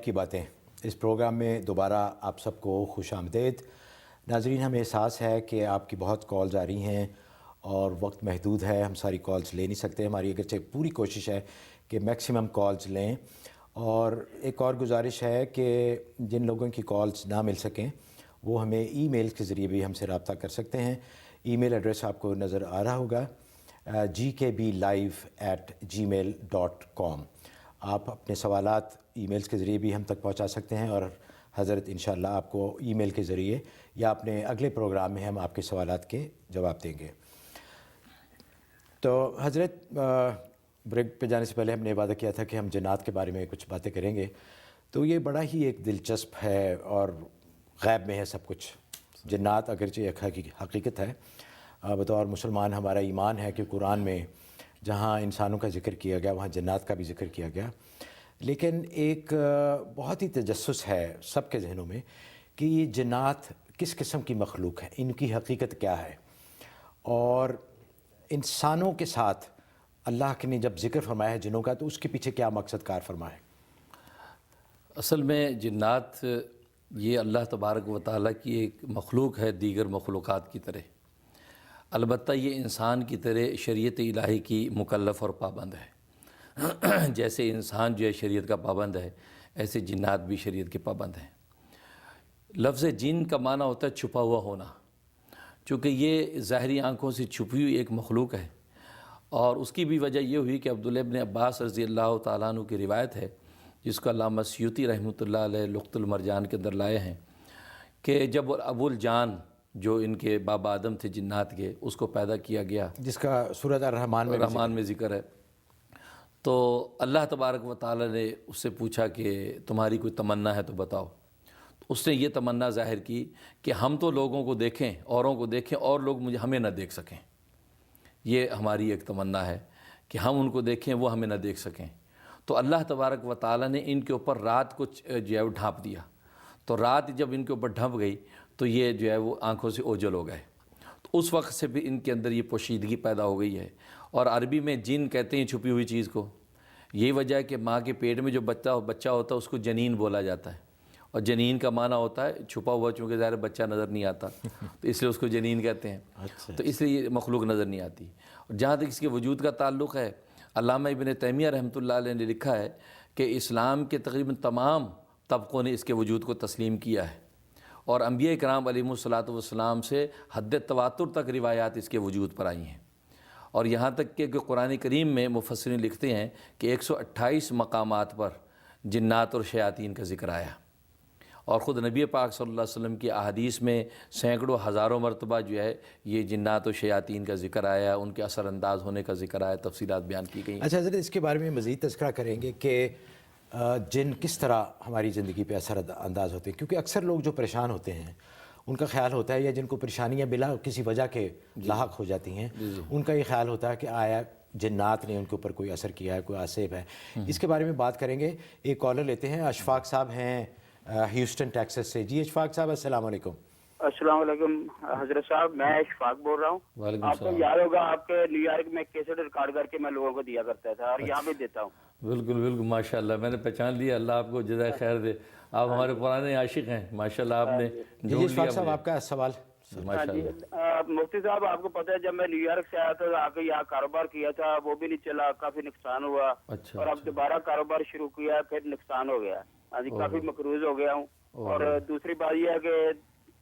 غیب کی باتیں، اس پروگرام میں دوبارہ آپ سب کو خوش آمدید۔ ناظرین، ہمیں احساس ہے کہ آپ کی بہت کالز آ رہی ہیں اور وقت محدود ہے، ہم ساری کالز لے نہیں سکتے۔ ہماری اگرچہ پوری کوشش ہے کہ میکسیمم کالز لیں، اور ایک اور گزارش ہے کہ جن لوگوں کی کالز نہ مل سکیں وہ ہمیں ای میل کے ذریعے بھی ہم سے رابطہ کر سکتے ہیں۔ ای میل ایڈریس آپ کو نظر آ رہا ہوگا، gkblive@gmail.com۔ آپ اپنے سوالات ای میلز کے ذریعے بھی ہم تک پہنچا سکتے ہیں، اور حضرت انشاءاللہ آپ کو ای میل کے ذریعے یا اپنے اگلے پروگرام میں ہم آپ کے سوالات کے جواب دیں گے۔ تو حضرت، بریک پہ جانے سے پہلے ہم نے وعدہ کیا تھا کہ ہم جنات کے بارے میں کچھ باتیں کریں گے، تو یہ بڑا ہی ایک دلچسپ ہے اور غیب میں ہے سب کچھ۔ جنات اگرچہ ایک حقیقت ہے، بطور مسلمان ہمارا ایمان ہے کہ قرآن میں جہاں انسانوں کا ذکر کیا گیا وہاں جنات کا بھی ذکر کیا گیا، لیکن ایک بہت ہی تجسس ہے سب کے ذہنوں میں کہ یہ جنات کس قسم کی مخلوق ہے، ان کی حقیقت کیا ہے، اور انسانوں کے ساتھ اللہ نے جب ذکر فرمایا ہے جنوں کا تو اس کے پیچھے کیا مقصد کار فرمایا ہے؟ اصل میں جنات یہ اللہ تبارک و تعالیٰ کی ایک مخلوق ہے دیگر مخلوقات کی طرح، البتہ یہ انسان کی طرح شریعت الہی کی مکلف اور پابند ہے۔ جیسے انسان جو ہے شریعت کا پابند ہے، ایسے جنات بھی شریعت کے پابند ہیں۔ لفظ جن کا معنی ہوتا ہے چھپا ہوا ہونا، چونکہ یہ ظاہری آنکھوں سے چھپی ہوئی ایک مخلوق ہے، اور اس کی بھی وجہ یہ ہوئی کہ عبداللہ ابن عباس رضی اللہ تعالیٰ عنہ کی روایت ہے، جس کو علامہ سیوطی رحمۃ اللہ علیہ لقط المرجان کے اندر لائے ہیں، کہ جب ابو الجان جو ان کے بابا آدم تھے جنات کے، اس کو پیدا کیا گیا، جس کا سورۃ الرحمن میں ذکر ہے، تو اللہ تبارک و تعالیٰ نے اس سے پوچھا کہ تمہاری کوئی تمنا ہے تو بتاؤ۔ اس نے یہ تمنا ظاہر کی کہ ہم تو لوگوں کو دیکھیں، اوروں کو دیکھیں، اور لوگ ہمیں نہ دیکھ سکیں۔ یہ ہماری ایک تمنا ہے کہ ہم ان کو دیکھیں، وہ ہمیں نہ دیکھ سکیں۔ تو اللہ تبارک و تعالیٰ نے ان کے اوپر رات کو جو ہے وہ ڈھانپ دیا، تو رات جب ان کے اوپر ڈھانپ گئی تو یہ جو ہے وہ آنکھوں سے اوجھل ہو گئے۔ تو اس وقت سے بھی ان کے اندر یہ پوشیدگی پیدا ہو گئی ہے، اور عربی میں جن کہتے ہیں چھپی ہوئی چیز کو۔ یہی وجہ ہے کہ ماں کے پیٹ میں جو بچہ ہوتا ہے اس کو جنین بولا جاتا ہے، اور جنین کا معنی ہوتا ہے چھپا ہوا، چونکہ ظاہر بچہ نظر نہیں آتا تو اس لیے اس کو جنین کہتے ہیں۔ تو اس لیے یہ مخلوق نظر نہیں آتی۔ اور جہاں تک اس کے وجود کا تعلق ہے، علامہ ابن تیمیہ رحمۃ اللہ علیہ نے لکھا ہے کہ اسلام کے تقریباً تمام طبقوں نے اس کے وجود کو تسلیم کیا ہے، اور انبیاء کرام علیہم الصلاۃ والسلام سے حد تواتر تک روایات اس کے وجود پر آئی ہیں، اور یہاں تک کہ قرآن کریم میں مفسرین لکھتے ہیں کہ 128 مقامات پر جنات اور شیاطین کا ذکر آیا، اور خود نبی پاک صلی اللہ علیہ وسلم کی احادیث میں سینکڑوں ہزاروں مرتبہ جو ہے یہ جنات و شیاطین کا ذکر آیا، ان کے اثر انداز ہونے کا ذکر آیا، تفصیلات بیان کی گئی۔ اچھا حضرت، اس کے بارے میں مزید تذکرہ کریں گے کہ جن کس طرح ہماری زندگی پہ اثر انداز ہوتے ہیں، کیونکہ اکثر لوگ جو پریشان ہوتے ہیں ان کا خیال ہوتا ہے، یا جن کو پریشانیاں بلا کسی وجہ کے لاحق ہو جاتی ہیں، ان کا یہ خیال ہوتا ہے کہ آیا جنات نے ان کے اوپر کوئی اثر کیا ہے، کوئی آصف ہے۔ اس کے بارے میں بات کریں گے۔ ایک کالر لیتے ہیں، اشفاق صاحب ہیں ہیوسٹن ٹیکسس سے۔ جی اشفاق صاحب، السلام علیکم۔ السلام علیکم حضرت صاحب، میں اشفاق بول رہا ہوں۔ آپ کو یاد ہوگا آپ کے نیو یارک میں کیسٹ ریکارڈ کر کے میں لوگوں کو دیا کرتا تھا، اور یہاں بھی دیتا ہوں۔ بالکل بالکل، ماشاءاللہ میں نے پہچان لیا، اللہ آپ کو جزائے خیر دے، آپ ہمارے پرانے عاشق ہیں ماشاءاللہ، آپ نے جی اشفاق صاحب، آپ کا سوال۔ مفتی صاحب، آپ کو پتہ ہے جب میں نیو یارک سے آیا تھا آ کے یہاں کاروبار کیا تھا، وہ بھی نہیں چلا، کافی نقصان ہوا، اور اب دوبارہ کاروبار شروع کیا، پھر نقصان ہو گیا، ہاں جی کافی مقروض ہو گیا ہوں۔ اور دوسری بات یہ ہے کہ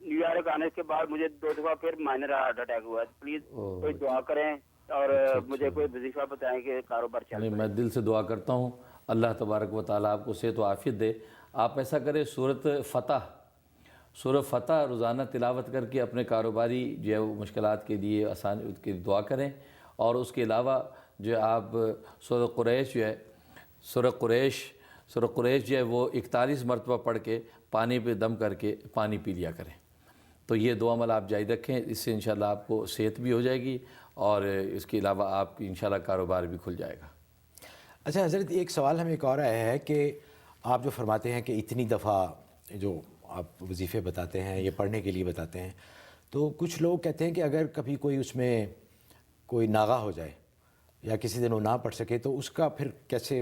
نیو یارک آنے کے بعد مجھے 2 دفعہ پھر مائنر ہارٹ اٹیک ہوا ہے۔ پلیز کوئی دعا کریں اور مجھے کوئی وظیفہ بتائیں کہ کاروبار چل پائے۔ میں دل سے دعا کرتا ہوں اللہ تبارک و تعالیٰ آپ کو صحت و عافیت دے۔ آپ ایسا کریں، سورۃ فتح روزانہ تلاوت کر کے اپنے کاروباری جو ہے وہ مشکلات کے لیے آسان کی دعا کریں، اور اس کے علاوہ جو ہے آپ سورۃ قریش جو ہے وہ 41 مرتبہ پڑھ کے پانی پہ دم کر کے پانی پی لیا کریں۔ تو یہ دو عمل آپ جاری رکھیں، اس سے انشاءاللہ آپ کو صحت بھی ہو جائے گی، اور اس کے علاوہ آپ کی انشاءاللہ کاروبار بھی کھل جائے گا۔ اچھا حضرت، ایک سوال ہمیں ایک اور آیا ہے کہ آپ جو فرماتے ہیں کہ اتنی دفعہ جو آپ وظیفے بتاتے ہیں یہ پڑھنے کے لیے بتاتے ہیں، تو کچھ لوگ کہتے ہیں کہ اگر کبھی کوئی اس میں کوئی ناغہ ہو جائے یا کسی دن وہ نہ پڑھ سکے تو اس کا پھر کیسے